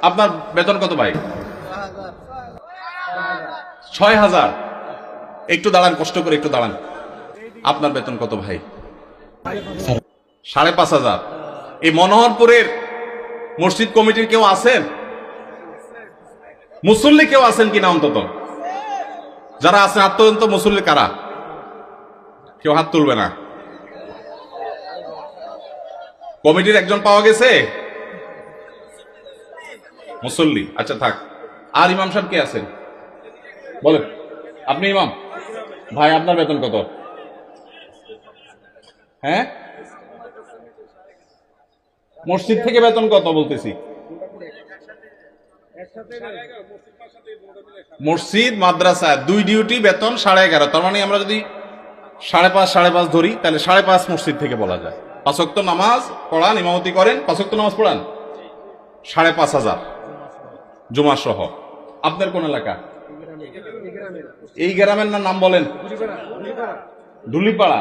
আপনার বেতন কত ভাই? 6,000। একটু দাঁড়ান, কষ্ট করে একটু দাঁড়ান। আপনার বেতন কত ভাই? 5,500। এই মনোহরপুরের মসজিদ কমিটির কেউ আছেন? মুসল্লি কেউ আছেন কিনা? অন্তত যারা আছেন হাত তোলেন তো। মুসল্লি কারা? কেউ হাত তুলবে না। কমিটির একজন পাওয়া গেছে মুসল্লি? আচ্ছা থাক। আর ইমাম সাহেব কে আছেন বলেন? আপনি ইমাম ভাই, আপনার বেতন কত? হ্যাঁ, মসজিদ থেকে বেতন কত বলতেছি? মসজিদ মাদ্রাসা দুই ডিউটি বেতন 11.5। তার মানে আমরা যদি 5.5 ধরি তাহলে 5.5 মসজিদ থেকে বলা যায়। 5 ওয়াক্ত নামাজ পড়ান, ইমামতি করেন, 5 ওয়াক্ত নামাজ পড়ান, 5,500 জুমা সহ। আপনার কোন এলাকা? এই গ্রামের নাম বলেন? ডুলিপাড়া।